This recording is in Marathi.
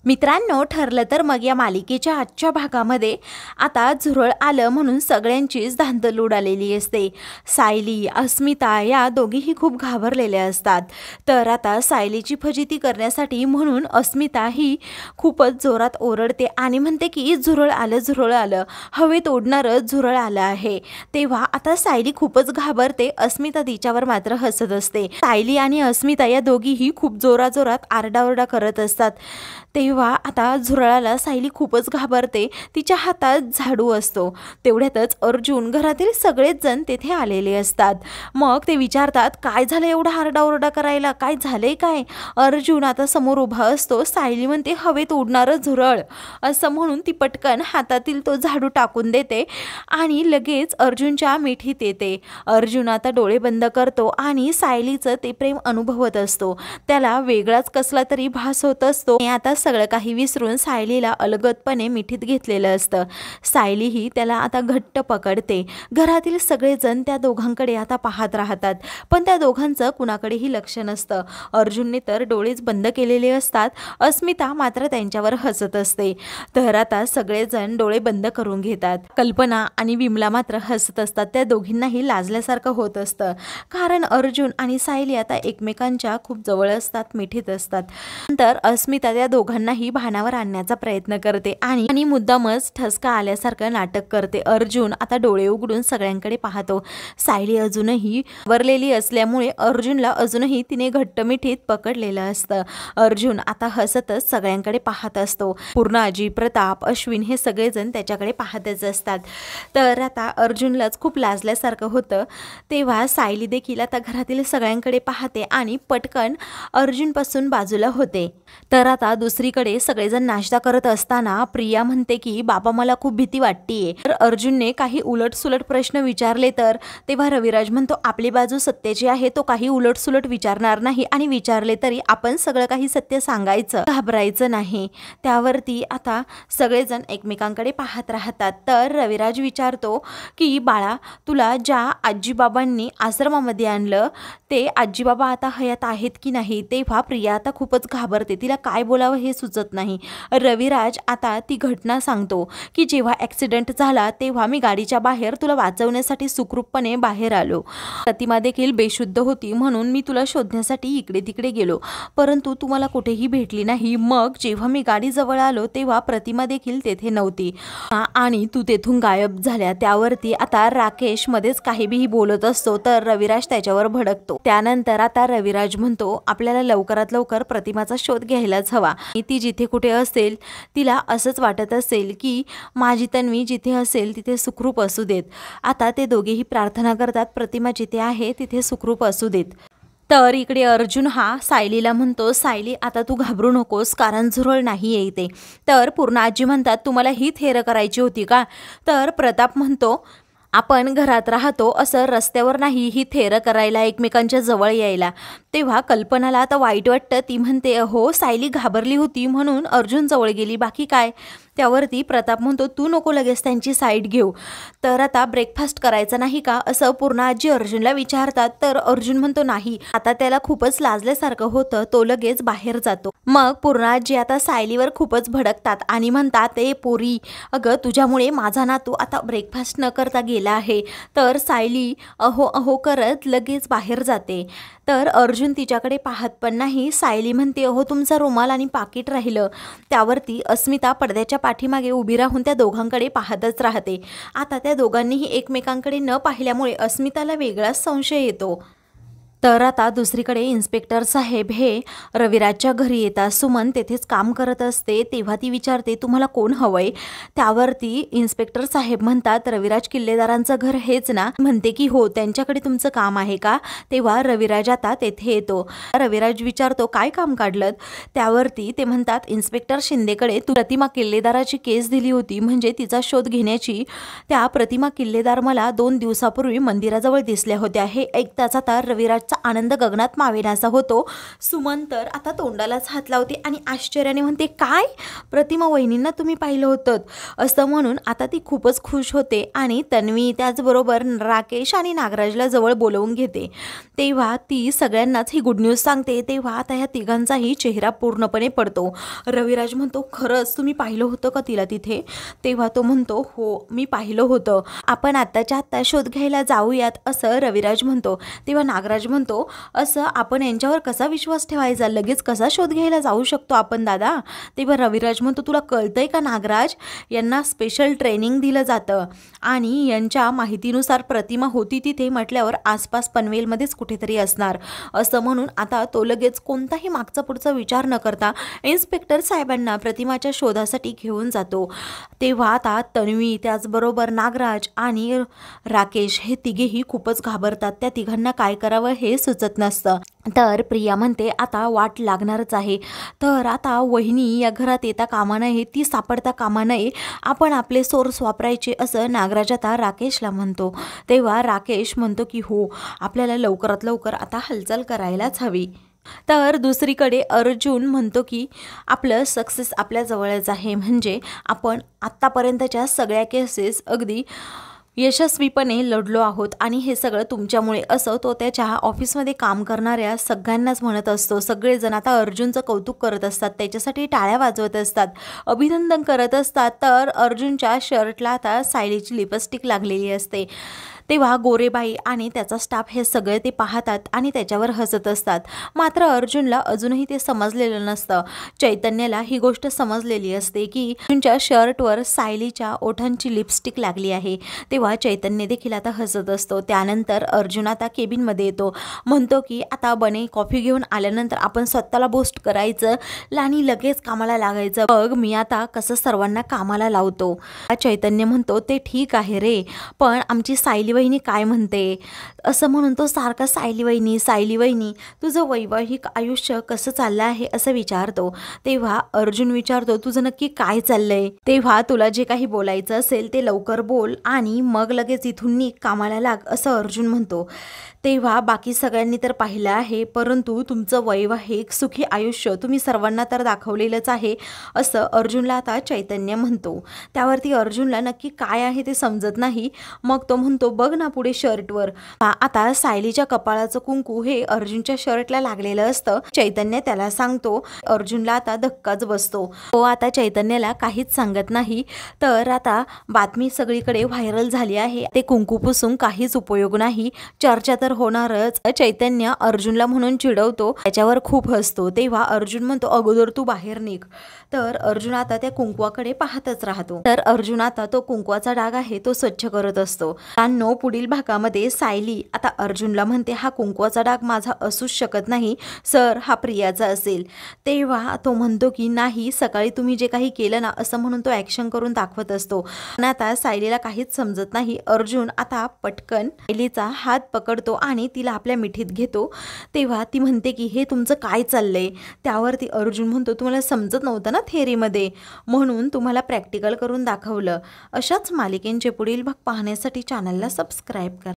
मित्रांनो, ठरलं तर मग या मालिकेच्या आजच्या भागामध्ये आता झुरळ आलं म्हणून सगळ्यांचीच धांदल उडालेली असते। सायली, अस्मिता या दोघीही खूप घाबरलेल्या असतात। तर आता सायलीची फजिती करण्यासाठी म्हणून अस्मिता ही खूपच जोरात ओरडते आणि म्हणते की झुरळ आलं, हवेत उडणारं झुरळ आलं आहे। तेव्हा आता सायली खूपच घाबरते, अस्मिता तिच्यावर मात्र हसत असते। सायली आणि अस्मिता या दोघीही खूप जोरात आरडाओरडा करत असतात। तेव्हा आता झुरळाला सायली खूपच घाबरते, तिच्या हातात झाडू असतो। तेवढ्यातच अर्जुन, घरातील सगळेच जण तेथे आलेले असतात। मग ते विचारतात, काय झालं एवढा आरडाओरडा करायला, काय झालंय काय? अर्जुन आता समोर उभा असतो। सायली म्हणते हवेत उडणारं झुरळ असं म्हणून ती पटकन हातातील तो झाडू टाकून देते आणि लगेच अर्जुनच्या मिठीत येते। अर्जुन आता डोळे बंद करतो आणि सायलीचं ते प्रेम अनुभवत असतो। त्याला वेगळाच कसला तरी भास होत असतो। आता सगळं काही विसरून सायलीला अलगदपणे मिठीत घेतलेलं असतं। सायली ही त्याला आता घट्ट पकडते। घरातील सगळेजण त्या दोघांकडे आता पाहत राहतात, पण त्या दोघांचं कुणाकडेही लक्ष नसतं। अर्जुनने तर डोळेच बंद केलेले असतात, अस्मिता मात्र त्यांच्यावर हसत असते। तर आता सगळेजण डोळे बंद करून घेतात। कल्पना आणि विमला मात्र हसत असतात। त्या दोघींनाही लाजल्यासारखं होत असतं, कारण अर्जुन आणि सायली आता एकमेकांच्या खूप जवळ असतात, मिठीत असतात। नंतर अस्मिता त्या दोघांनाही भानावर आणण्याचा प्रयत्न करते आणि मुद्दामच ठसका आल्यासारखं नाटक करते। अर्जुन आता डोळे उघडून सगळ्यांकडे पाहतो। सायली अजूनही वरलेली असल्यामुळे अर्जुनला अजूनही तिने घट्ट मिठीत पकडलेलं असतं। अर्जुन आता हसतच सगळ्यांकडे पाहत असतो। पूर्णाजी, प्रताप, अश्विन हे सगळेजण त्याच्याकडे पाहतच असतात। तर आता अर्जुनलाच खूप लाजल्यासारखं होतं। तेव्हा सायली देखील आता घरातील सगळ्यांकडे पाहते आणि पटकन अर्जुनपासून बाजूला होते। तर आता दुसरीकडे सगळेजण नाश्ता करत असताना प्रिया म्हणते की बाबा मला खूप भीती वाटतेय। तर अर्जुनने काही उलटसुलट प्रश्न विचारले तर तेव्हा रविराज म्हणतो आपली बाजू सत्याची आहे, तो काही उलटसुलट विचारणार नाही आणि विचारले तरी आपण सगळं काही सत्य सांगायचं, घाबरायचं नाही। त्यावरती आता सगळेजण एकमेकांकडे पाहत राहतात। तर रविराज विचारतो की बाळा, तुला ज्या आजीबाबांनी आश्रमामध्ये आणलं ते आजीबाबा आता हयात आहेत की नाही? तेव्हा प्रिया आता खूपच घाबरते, तिला काय बोलावं हे सुचत नाही। रविराज आता ती घटना सांगतो की जेव्हा ॲक्सिडेंट झाला तेव्हा मी गाडीच्या बाहेर तुला वाचवण्यासाठी सुखरूपपणे बाहेर आलो। प्रतिमा देखील बेशुद्ध होती म्हणून मी तुला शोधण्यासाठी इकडे तिकडे गेलो, परंतु तू मला कुठेही भेटली नाही। मग जेव्हा मी गाडी जवळ आलो तेव्हा प्रतिमा देखील तेथे नव्हती आणि तू तेथून गायब झाल्या। त्यावरती आता राकेश मध्येच काहीही बोलत असतो, तर रविराज त्याच्यावर भडकतो। त्यानंतर आता रविराज म्हणतो आपल्याला लवकरात लवकर प्रतिमाचा शोध घ्यायलाच हवा। ती जिथे कुठे असेल तिला असंच वाटत असेल की माझी तन्वी जिथे असेल तिथे सुखरूप असू देत। आता ते दोघेही प्रार्थना करतात प्रतिमा जिथे आहे तिथे सुखरूप असू देत। तर इकडे अर्जुन हा सायलीला म्हणतो सायली आता तू घाबरू नकोस, कारण झुरळ नाही येते। तर पूर्ण आजी म्हणतात तुम्हाला ही थेर करायची होती का? तर प्रताप म्हणतो आपण घरात राहतो असं रस्त्यावर नाही ही थेर करायला, एकमेकांच्या जवळ यायला। तेव्हा कल्पनाला आता वाईट वाटतं, ती म्हणते हो सायली घाबरली होती म्हणून अर्जुन जवळ गेली, बाकी काय? त्यावरती प्रताप म्हणतो तू नको लगेच त्यांची साईड घेऊ। तर आता ब्रेकफास्ट करायचा नाही का असं पूर्ण आजी अर्जुनला विचारतात। तर अर्जुन म्हणतो नाही। आता त्याला खूपच लाजल्यासारखं होतं, तो लगेच बाहेर जातो। मग पूर्ण आजी आता सायलीवर खूपच भडकतात आणि म्हणतात ए पोरी, अगं तुझ्यामुळे माझा नातू आता ब्रेकफास्ट न करता गेला आहे। तर सायली अहो अहो करत लगेच बाहेर जाते। तर अर्जुन तिच्याकडे पाहत पण नाही। सायली म्हणते अहो तुमचा रुमाल आणि पाकिट राहिलं। त्यावरती अस्मिता पडद्याच्या पाठीमागे उभी राहून त्या दोघांकडे पाहतच राहते। आता त्या दोघांनीही एकमेकांकडे न पाहिल्यामुळे अस्मिताला वेगळाच संशय येतो। तर आता दुसरीकडे इन्स्पेक्टर साहेब हे रविराजच्या घरी येतात। सुमन तेथेच काम करत असते। तेव्हा ती विचारते तुम्हाला कोण हवंय? त्यावरती इन्स्पेक्टर साहेब म्हणतात रविराज किल्लेदारांचं घर हेच ना? म्हणते की हो, त्यांच्याकडे तुमचं काम आहे का? तेव्हा रविराज आता तेथे येतो। रविराज विचारतो काय काम काढलं? त्यावरती ते म्हणतात इन्स्पेक्टर शिंदेकडे तू प्रतिमा किल्लेदाराची केस दिली होती, म्हणजे तिचा शोध घेण्याची। त्या प्रतिमा किल्लेदार मला 2 दिवसापूर्वी मंदिराजवळ दिसल्या होत्या। हे ऐकताच आता रविराज नागराजचा आनंद गगनात मावेनासा होतो. सुमन तर आता तोंडालाच हात लावते आणि आश्चर्याने म्हणते, काय प्रतिमा वहिनींना तुम्ही पाहिलं होतं असं म्हणून आता ती खूपच खुश होते आणि तन्वी त्याचबरोबर राकेश आणि नागराजला जवळ बोलवून घेते. तेव्हा ती सगळ्यांनाच ही गुड न्यूज सांगते. तेव्हा आता ह्या तिघांचाही चेहरा पूर्णपणे पडतो. रविराज म्हणतो, खरंच तुम्ही पाहिलं होतं का तिला तिथे? तेव्हा तो म्हणतो, हो मी पाहिलं होतं, आपण आत्ताच्या आत्ता शोध घ्यायला जाऊयात असं रविराज म्हणतो. तेव्हा नागराज म्हणतो, असं आपण यांच्यावर कसा विश्वास ठेवायचा, लगेच कसा शोध घ्यायला जाऊ शकतो आपण दादा? तेव्हा रविराज म्हणतो, तुला कळतंय का नागराज, यांना स्पेशल ट्रेनिंग दिलं जातं आणि यांच्या माहितीनुसार प्रतिमा होती तिथे म्हटल्यावर आसपास पनवेलमध्येच कुठेतरी असणार असं म्हणून आता तो लगेच कोणताही मागचा पुढचा विचार न करता इन्स्पेक्टर साहेबांना प्रतिमाच्या शोधासाठी घेऊन जातो. तेव्हा आता तन्वी त्याचबरोबर नागराज आणि राकेश हे तिघेही खूपच घाबरतात. त्या तिघांना काय करावं हे सुचत नसतं. तर प्रिया म्हणते, आता वाट लागणारच आहे, तर आता वहिनी या घरात येता कामा नये, ती सापडता कामा नये, आपण आपले सोर्स वापरायचे असं नागराज आता राकेशला म्हणतो. तेव्हा राकेश म्हणतो की हो, आपल्याला लवकरात लवकर आता हालचाल करायलाच हवी. तर दुसरीकडे अर्जुन म्हणतो की आपलं सक्सेस आपल्या जवळच आहे, म्हणजे आपण आत्तापर्यंतच्या सगळ्या केसेस अगदी यशस्वीपणे लढलो आहोत आणि हे सगळं तुमच्यामुळे असं तो त्याच्या ऑफिसमध्ये काम करणाऱ्या सगळ्यांनाच म्हणत असतो. सगळेजण आता अर्जुनचं कौतुक करत असतात, त्याच्यासाठी टाळ्या वाजवत असतात, अभिनंदन करत असतात. तर अर्जुनच्या शर्टला आता सायलीची लिपस्टिक लागलेली असते. तेव्हा गोरेबाई आणि त्याचा स्टाफ हे सगळे ते पाहतात आणि त्याच्यावर हसत असतात. मात्र अर्जुनला अजूनही ते समजलेलं नसतं. चैतन्याला ही गोष्ट समजलेली असते की अर्जुनच्या शर्टवर सायलीच्या ओठांची लिपस्टिक लागली आहे. तेव्हा चैतन्य देखील आता हसत असतो. त्यानंतर अर्जुन आता केबिनमध्ये येतो, म्हणतो की आता बने कॉफी घेऊन आल्यानंतर आपण स्वतःला बूस्ट करायचं आणि लगेच कामाला लागायचं, बघ मी आता कसं सर्वांना कामाला लावतो. चैतन्य म्हणतो, ते ठीक आहे रे, पण आमची सायली वहिनी काय म्हणते असं म्हणून तो सारखा सायली वहिनी तुझं वैवाहिक आयुष्य कसं चाललं आहे असं विचारतो. तेव्हा अर्जुन विचारतो, तुझं नक्की काय चाललंय? तेव्हा तुला जे काही बोलायचं असेल ते लवकर बोल आणि मग लगेच इथून निघ, कामाला लाग असं अर्जुन म्हणतो. तेव्हा बाकी सगळ्यांनी तर पाहिलं आहे, परंतु तुमचं वैवाहिक सुखी आयुष्य तुम्ही सर्वांना तर दाखवलेलंच आहे असं अर्जुनला आता चैतन्य म्हणतो. त्यावरती अर्जुनला नक्की काय आहे ते समजत नाही. मग तो म्हणतो, बघ ना पुढे शर्टवर, आता सायलीच्या कपाळाचं कुंकू हे अर्जुनच्या शर्टला लागलेलं असतं. चैतन्य त्याला सांगतो. अर्जुनला आता धक्काच बसतो. तो आता चैतन्याला काहीच सांगत नाही. तर आता बातमी सगळीकडे व्हायरल झाली आहे, ते कुंकू पुसून काहीच उपयोग नाही, चर्चा तर होणारच. चैतन्य अर्जुनला म्हणून चिडवतो, त्याच्यावर खूप हसतो. तेव्हा अर्जुन म्हणतो, अगोदर तू बाहेर निघ. तर अर्जुन आता त्या कुंकवाकडे पाहतच राहतो. तर अर्जुन आता तो कुंकवाचा डाग आहे तो स्वच्छ करत असतो. पुढील भागामध्ये सायली आता अर्जुनला म्हणते, हा कुंकवाचा डाग माझा असूच शकत नाही सर, हा प्रियाचा असेल. तेव्हा तो म्हणतो की नाही, सकाळी तुम्ही जे काही केलं ना असं म्हणून तो ॲक्शन करून दाखवत असतो. पण आता सायलीला काहीच समजत नाही. अर्जुन आता पटकन सायलीचा हात पकडतो आणि तिला आपल्या मिठीत घेतो. तेव्हा ती म्हणते की हे तुमचं काय चाललंय? त्यावरती अर्जुन म्हणतो, तुम्हाला समजत नव्हतं ना थेअरीमध्ये, म्हणून तुम्हाला प्रॅक्टिकल करून दाखवलं. अशाच मालिकेंचे पुढील भाग पाहण्यासाठी चॅनलला सबस्क्राईब करा.